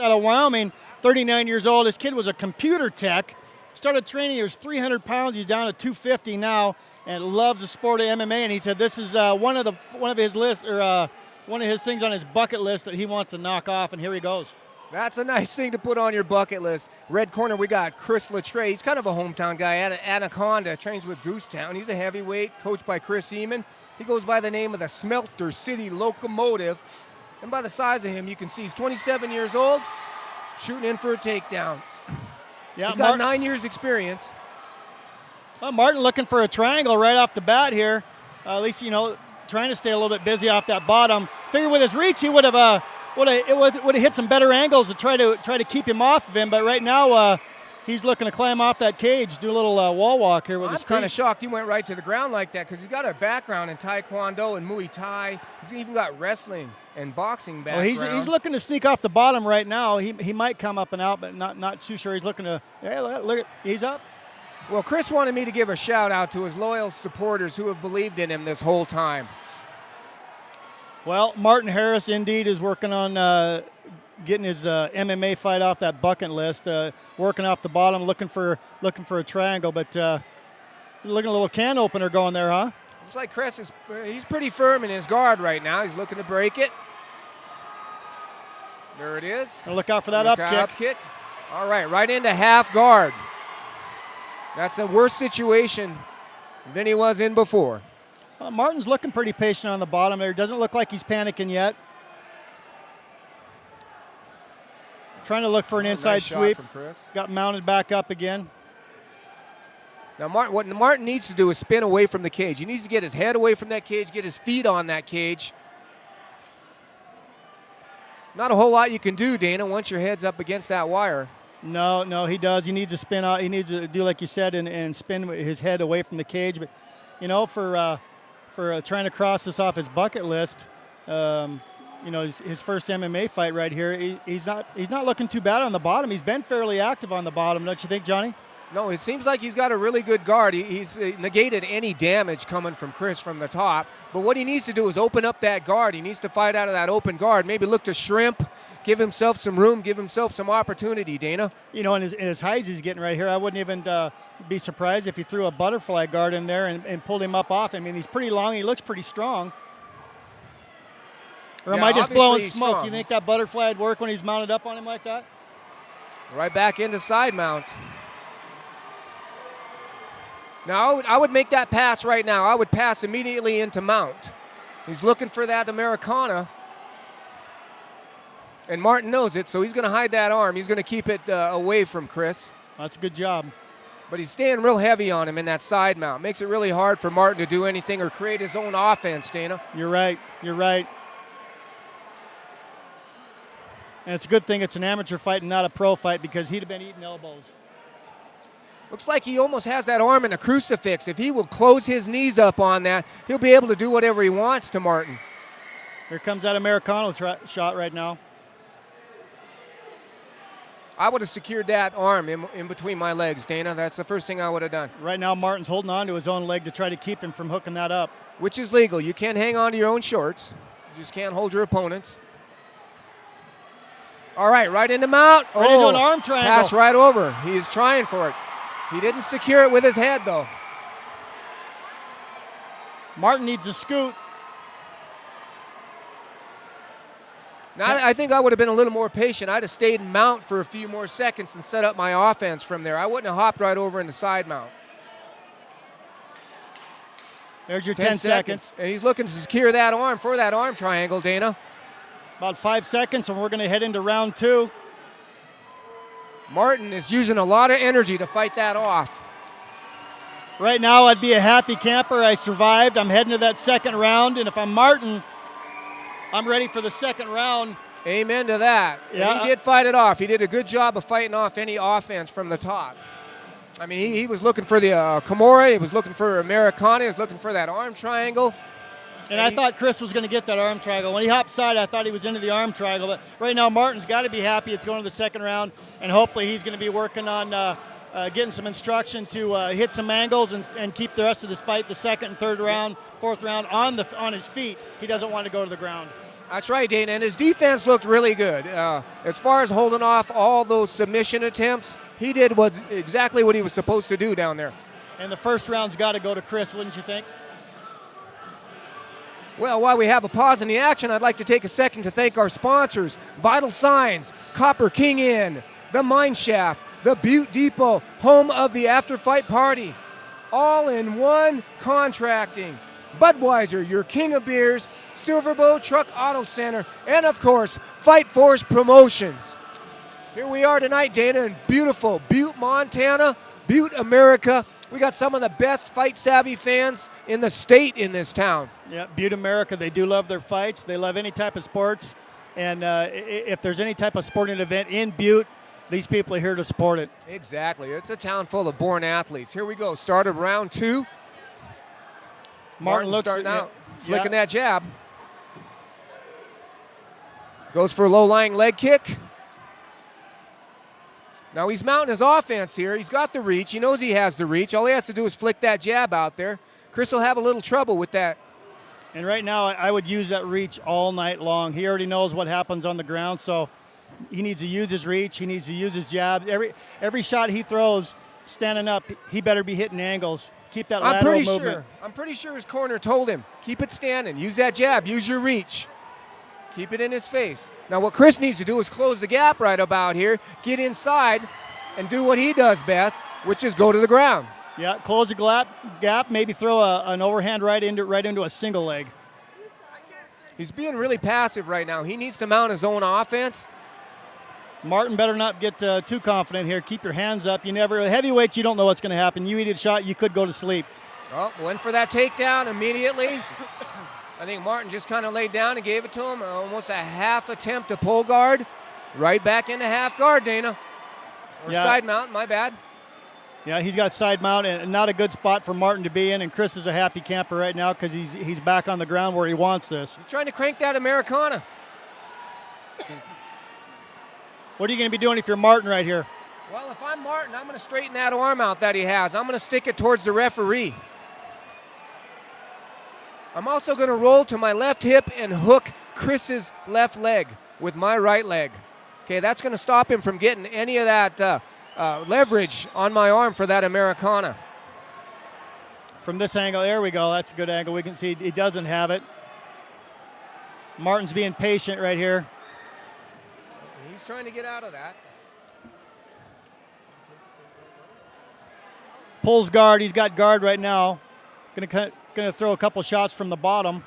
out of Wyoming, 39 years old. This kid was a computer tech. Started training, he was 300 pounds. He's down to 250 now, and loves the sport of MMA. And he said this is one of his lists, or one of his things on his bucket list that he wants to knock off. And here he goes. That's a nice thing to put on your bucket list. Red corner, we got Chris Latray. He's kind of a hometown guy. Anaconda, trains with Goosetown. He's a heavyweight, coached by Chris Eamon. He goes by the name of the Smelter City Locomotive. And by the size of him, you can see he's 27 years old, shooting in for a takedown. Yeah, he's got 9 years experience. Well, Martin looking for a triangle right off the bat here. At least, trying to stay a little bit busy off that bottom. Figure with his reach, he would have hit some better angles to try to keep him off of him. But right now, he's looking to climb off that cage, do a little wall walk here with his feet. I'm kind of shocked he went right to the ground like that, because he's got a background in Taekwondo and Muay Thai. He's even got wrestling and boxing background. Well, he's looking to sneak off the bottom right now. He might come up and out, but not too sure. He's looking to. Hey, look, he's up. Well, Chris wanted me to give a shout out to his loyal supporters who have believed in him this whole time. Well, Martin Harris indeed is working on getting his MMA fight off that bucket list. Working off the bottom, looking for a triangle, but looking a little can opener going there, huh? Looks like Chris he's pretty firm in his guard right now. He's looking to break it. There it is. Now look out for that up kick. All right into half guard. That's a worse situation than he was in before. Martin's looking pretty patient on the bottom there. Doesn't look like he's panicking yet. Trying to look for an inside sweep. From Chris. Got mounted back up again. Now, what Martin needs to do is spin away from the cage. He needs to get his head away from that cage, get his feet on that cage. Not a whole lot you can do, Dana, once your head's up against that wire. No, he does. He needs to spin out. He needs to do like you said and spin his head away from the cage. But, for trying to cross this off his bucket list, his first MMA fight right here, he's not looking too bad on the bottom. He's been fairly active on the bottom, don't you think, Johnny? No, it seems like he's got a really good guard. He's negated any damage coming from Chris from the top. But what he needs to do is open up that guard. He needs to fight out of that open guard. Maybe look to shrimp, give himself some room, give himself some opportunity, Dana. In his heights he's getting right here, I wouldn't even be surprised if he threw a butterfly guard in there and pulled him up off. I mean, he's pretty long. He looks pretty strong. Or am I just blowing smoke? Strong. You think that butterfly would work when he's mounted up on him like that? Right back into side mount. Now, I would make that pass right now. I would pass immediately into mount. He's looking for that Americana. And Martin knows it, so he's going to hide that arm. He's going to keep it away from Chris. That's a good job. But he's staying real heavy on him in that side mount. Makes it really hard for Martin to do anything or create his own offense, Dana. You're right. And it's a good thing it's an amateur fight and not a pro fight, because he'd have been eating elbows. Looks like he almost has that arm in a crucifix. If he will close his knees up on that, he'll be able to do whatever he wants to Martin. Here comes that Americano shot right now. I would have secured that arm in between my legs, Dana. That's the first thing I would have done. Right now, Martin's holding on to his own leg to try to keep him from hooking that up. Which is legal. You can't hang on to your own shorts. You just can't hold your opponents. All right into mount. Ready to do an arm triangle. Pass right over. He's trying for it. He didn't secure it with his head, though. Martin needs a scoot. Now, I think I would have been a little more patient. I'd have stayed in mount for a few more seconds and set up my offense from there. I wouldn't have hopped right over into side mount. There's your 10 seconds. And he's looking to secure that arm for that arm triangle, Dana. About 5 seconds, and we're going to head into round 2. Martin is using a lot of energy to fight that off. Right now, I'd be a happy camper. I survived. I'm heading to that second round, and if I'm Martin, I'm ready for the second round. Amen to that. Yeah. And he did fight it off. He did a good job of fighting off any offense from the top. I mean, he was looking for the Kimura. He was looking for Americana. He was looking for that arm triangle. And I thought Chris was going to get that arm triangle. When he hopped side, I thought he was into the arm triangle. But right now, Martin's got to be happy it's going to the second round, and hopefully he's going to be working on getting some instruction to hit some angles and keep the rest of this fight, the second and third round, fourth round, on his feet. He doesn't want to go to the ground. That's right, Dana, and his defense looked really good. As far as holding off all those submission attempts, he did exactly what he was supposed to do down there. And the first round's got to go to Chris, wouldn't you think? Well, while we have a pause in the action, I'd like to take a second to thank our sponsors, Vital Signs, Copper King Inn, The Mine Shaft, The Butte Depot, home of the After Fight Party, All in One Contracting, Budweiser, your king of beers, Silverbow Truck Auto Center, and of course, Fight Force Promotions. Here we are tonight, Dana, in beautiful Butte, Montana, Butte, America. We got some of the best fight-savvy fans in the state in this town. Yeah, Butte, America, they do love their fights. They love any type of sports. And if there's any type of sporting event in Butte, these people are here to support it. Exactly. It's a town full of born athletes. Here we go. Start of round 2. Martin looks starting out, flicking that jab. Goes for a low-lying leg kick. Now he's mounting his offense here. He's got the reach. He knows he has the reach. All he has to do is flick that jab out there. Chris will have a little trouble with that. And right now, I would use that reach all night long. He already knows what happens on the ground, so he needs to use his reach. He needs to use his jab. Every shot he throws, standing up, he better be hitting angles. Keep that lateral movement. I'm pretty sure his corner told him, keep it standing. Use that jab. Use your reach. Keep it in his face. Now what Chris needs to do is close the gap right about here, get inside, and do what he does best, which is go to the ground. Yeah, close the gap, maybe throw an overhand right into a single leg. He's being really passive right now. He needs to mount his own offense. Martin better not get too confident here. Keep your hands up. Heavyweights, you don't know what's going to happen. You eat a shot, you could go to sleep. Oh, went for that takedown immediately. I think Martin just kind of laid down and gave it to him. Almost a half attempt to pull guard. Right back into half guard, Dana. Or side mount, my bad. Yeah, he's got side mount, and not a good spot for Martin to be in. And Chris is a happy camper right now because he's back on the ground where he wants this. He's trying to crank that Americana. What are you going to be doing if you're Martin right here? Well, if I'm Martin, I'm going to straighten that arm out that he has. I'm going to stick it towards the referee. I'm also going to roll to my left hip and hook Chris's left leg with my right leg. Okay, that's going to stop him from getting any of that leverage on my arm for that Americana. From this angle, there we go. That's a good angle. We can see he doesn't have it. Martin's being patient right here. He's trying to get out of that. Pulls guard. He's got guard right now. Going to throw a couple shots from the bottom.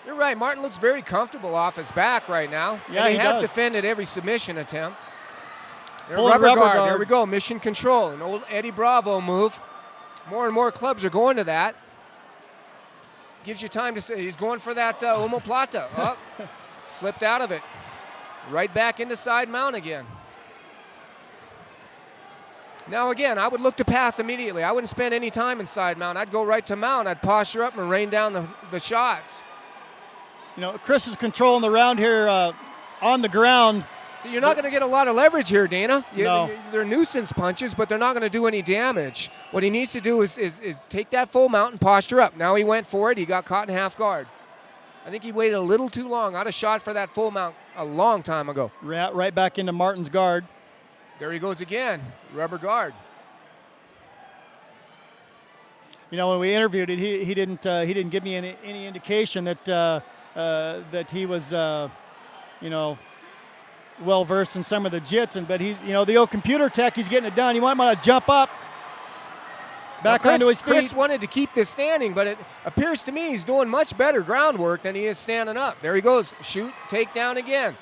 You're right. Martin looks very comfortable off his back right now. Yeah, and he has does. defended every submission attempt. Rubber guard. There we go. Mission control. An old Eddie Bravo move. More and more clubs are going to that. Gives you time to say he's going for that omoplata. Oh, slipped out of it. Right back into side mount again. Now again, I would look to pass immediately. I wouldn't spend any time in side mount. I'd go right to mount. I'd posture up and rain down the shots. You know, Chris is controlling the round here on the ground. See, you're not going to get a lot of leverage here, Dana. No. They're nuisance punches, but they're not going to do any damage. What he needs to do is take that full mount and posture up. Now he went for it. He got caught in half guard. I think he waited a little too long. I'd have shot for that full mount a long time ago. Right back into Martin's guard. There he goes again. Rubber guard. You know, when we interviewed it, he didn't give me any indication that that he was well versed in some of the jits, but the old computer tech, he's getting it done. He might want to jump up back onto his feet. Chris wanted to keep this standing, but it appears to me he's doing much better groundwork than he is standing up. There he goes. Shoot, takedown again.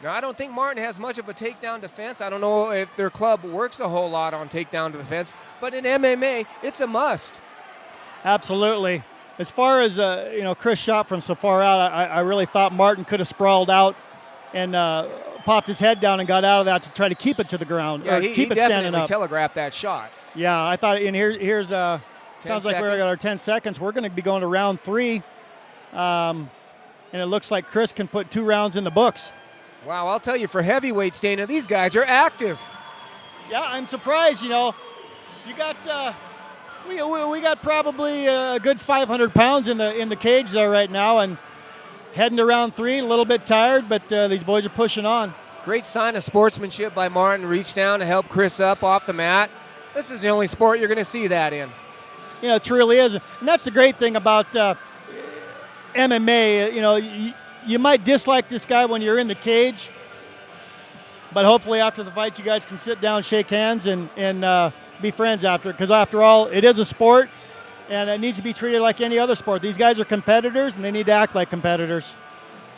Now, I don't think Martin has much of a takedown defense. I don't know if their club works a whole lot on takedown defense, but in MMA, it's a must. Absolutely. As far as Chris shot from so far out, I really thought Martin could have sprawled out and popped his head down and got out of that to try to keep it to the ground. Yeah, keep it standing up. He definitely telegraphed that shot. Yeah, I thought. And here's sounds like we're at our 10 seconds. We're going to be going to round 3, and it looks like Chris can put 2 rounds in the books. Wow, I'll tell you, for heavyweights, Dana, these guys are active. Yeah, I'm surprised. You got We got probably a good 500 pounds in the cage there right now, and heading to round 3, a little bit tired, but these boys are pushing on. Great sign of sportsmanship by Martin. Reach down to help Chris up off the mat. This is the only sport you're going to see that in. You know, it truly is, and that's the great thing about MMA. You know, you might dislike this guy when you're in the cage, but hopefully after the fight, you guys can sit down, shake hands, and be friends after. Because after all, it is a sport, and it needs to be treated like any other sport. These guys are competitors, and they need to act like competitors.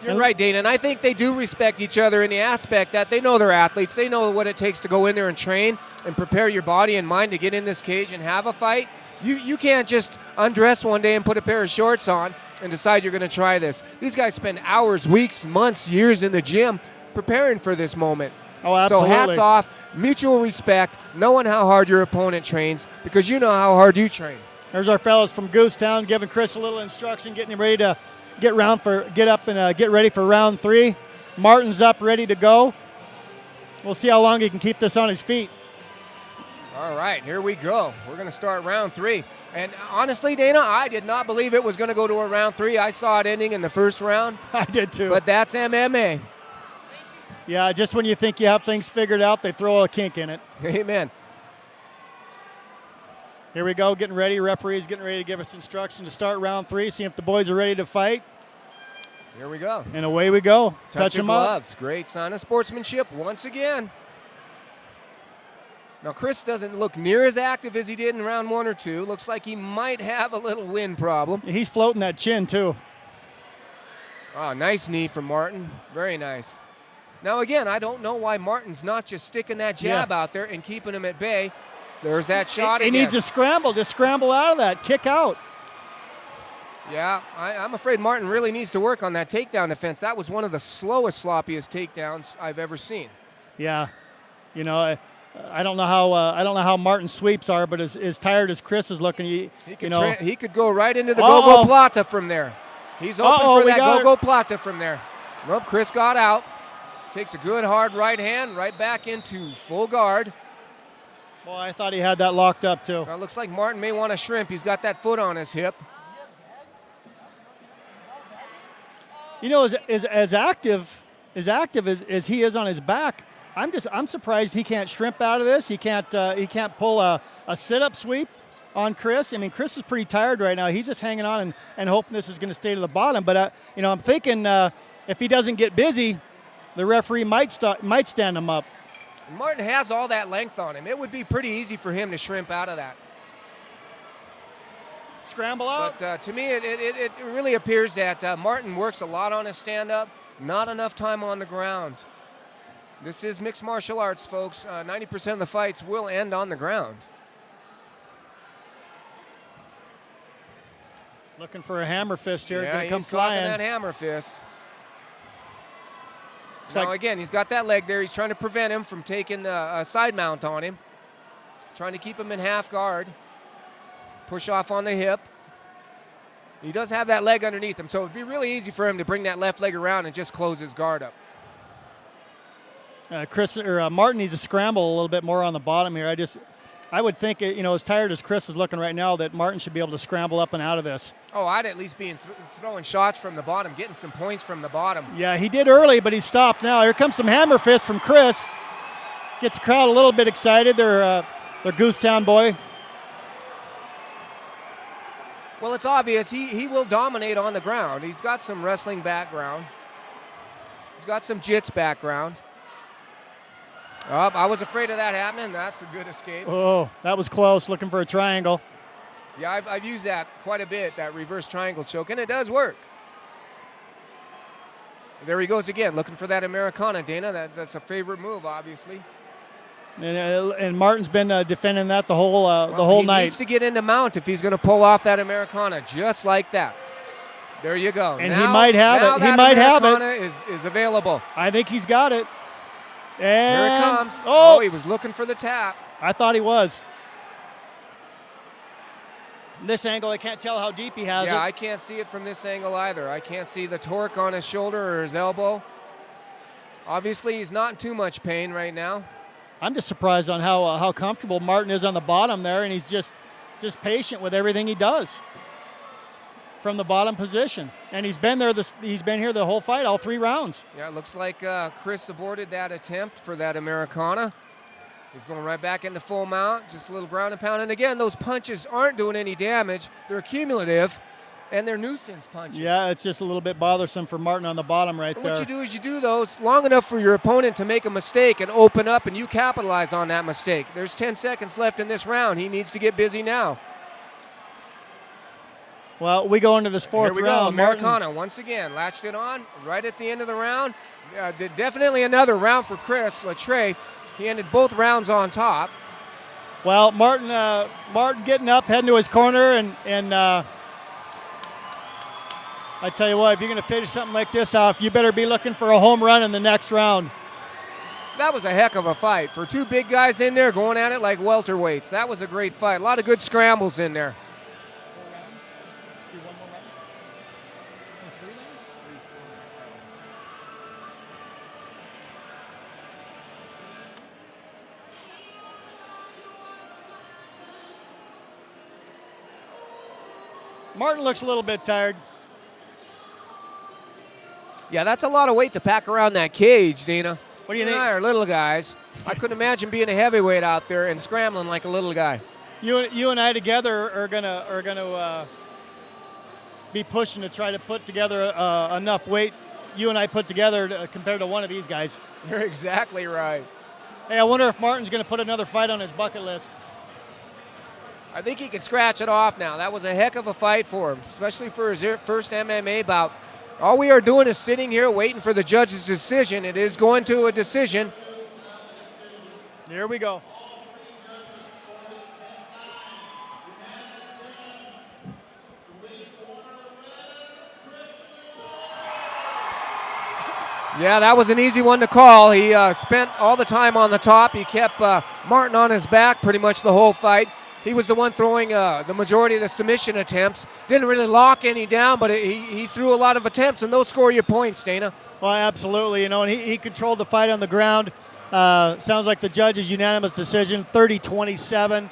You're right, Dana, and I think they do respect each other in the aspect that they know they're athletes. They know what it takes to go in there and train and prepare your body and mind to get in this cage and have a fight. You can't just undress one day and put a pair of shorts on and decide you're going to try this. These guys spend hours, weeks, months, years in the gym preparing for this moment. Oh, absolutely. So hats off, mutual respect, knowing how hard your opponent trains because you know how hard you train. There's our fellas from Goosetown giving Chris a little instruction, getting him ready to get up and get ready for round 3. Martin's up, ready to go. We'll see how long he can keep this on his feet. All right, here we go. We're going to start round 3. And honestly, Dana, I did not believe it was going to go to a round 3. I saw it ending in the first round. I did too. But that's MMA. Yeah, just when you think you have things figured out, they throw a kink in it. Amen. Here we go, getting ready. Referee's getting ready to give us instruction to start round 3, see if the boys are ready to fight. Here we go. And away we go. Touch them gloves. up. Great sign of sportsmanship once again. Now, Chris doesn't look near as active as he did in round 1 or 2. Looks like he might have a little wind problem. He's floating that chin, too. Oh, nice knee from Martin. Very nice. Now, again, I don't know why Martin's not just sticking that jab out there and keeping him at bay. There's that shot He again. needs to scramble. Just scramble out of that. Kick out. Yeah, I'm afraid Martin really needs to work on that takedown defense. That was one of the slowest, sloppiest takedowns I've ever seen. Yeah. You know, I don't know how Martin's sweeps are, but as tired as Chris is looking, he could go right into the go-go plata from there. He's open for that go-go plata from there. Well, Chris got out. Takes a good hard right hand right back into full guard. Well, I thought he had that locked up too. Now, it looks like Martin may want to shrimp. He's got that foot on his hip. You know, as active as he is on his back, I'm surprised he can't shrimp out of this. He can't pull a sit-up sweep on Chris. I mean, Chris is pretty tired right now. He's just hanging on and hoping this is going to stay to the bottom. But I'm thinking if he doesn't get busy, the referee might stand him up. Martin has all that length on him. It would be pretty easy for him to shrimp out of that. Scramble out. But to me, it really appears that Martin works a lot on his stand-up, not enough time on the ground. This is mixed martial arts, folks. 90% of the fights will end on the ground. Looking for a hammer fist here. Yeah, Gonna come he's flying. that hammer fist. Now, again, he's got that leg there. He's trying to prevent him from taking a side mount on him. Trying to keep him in half guard. Push off on the hip. He does have that leg underneath him, so it would be really easy for him to bring that left leg around and just close his guard up. Martin needs to scramble a little bit more on the bottom here. I would think, as tired as Chris is looking right now, that Martin should be able to scramble up and out of this. Oh, I'd at least be throwing shots from the bottom, getting some points from the bottom. Yeah, he did early, but he stopped now. Here comes some hammer fists from Chris. Gets the crowd a little bit excited. They're Goosetown boy. Well, it's obvious he will dominate on the ground. He's got some wrestling background. He's got some jits background. Oh, I was afraid of that happening. That's a good escape. Oh, that was close. Looking for a triangle. Yeah, I've used that quite a bit, that reverse triangle choke, and it does work. There he goes again, looking for that Americana, Dana. That's a favorite move, obviously. And Martin's been defending that the whole night. He needs to get into mount if he's going to pull off that Americana, just like that. There you go. And he might have it. He might have it. Americana is available. I think he's got it. And here it comes. Oh, he was looking for the tap. I thought he was. This angle, I can't tell how deep he has it. Yeah, I can't see it from this angle either. I can't see the torque on his shoulder or his elbow. Obviously, he's not in too much pain right now. I'm just surprised on how comfortable Martin is on the bottom there, and he's just just patient with everything he does from the bottom position. And he's been there. He's been here the whole fight, all 3 rounds. Yeah, it looks like Chris aborted that attempt for that Americana. He's going right back into full mount, just a little ground and pound. And again, those punches aren't doing any damage. They're cumulative, and they're nuisance punches. Yeah, it's just a little bit bothersome for Martin on the bottom right there. What you do is you do those long enough for your opponent to make a mistake and open up, and you capitalize on that mistake. There's 10 seconds left in this round. He needs to get busy now. Well, we go into this 4th round. Here we go, Americana once again latched it on right at the end of the round. Definitely another round for Chris Latray. He ended both rounds on top. Well, Martin getting up, heading to his corner, and I tell you what, if you're going to finish something like this off, you better be looking for a home run in the next round. That was a heck of a fight. For 2 big guys in there going at it like welterweights, that was a great fight. A lot of good scrambles in there. 4 rounds? Let's do 1 more round. 3 rounds? 3, 4 rounds. Martin looks a little bit tired. Yeah, that's a lot of weight to pack around that cage, Dana. What do you You and think? I are little guys. I couldn't imagine being a heavyweight out there and scrambling like a little guy. You and I together are gonna be pushing to try to put together enough weight. You and I put together compared to one of these guys. You're exactly right. Hey, I wonder if Martin's gonna put another fight on his bucket list. I think he can scratch it off now. That was a heck of a fight for him, especially for his first MMA bout. All we are doing is sitting here waiting for the judge's decision. It is going to a decision. Here we go. Yeah, that was an easy one to call. He spent all the time on the top. He kept Martin on his back pretty much the whole fight. He was the one throwing the majority of the submission attempts. Didn't really lock any down, but he threw a lot of attempts, and those score your points, Dana. Well, absolutely. You know, and he controlled the fight on the ground. Sounds like the judge's unanimous decision, 30-27.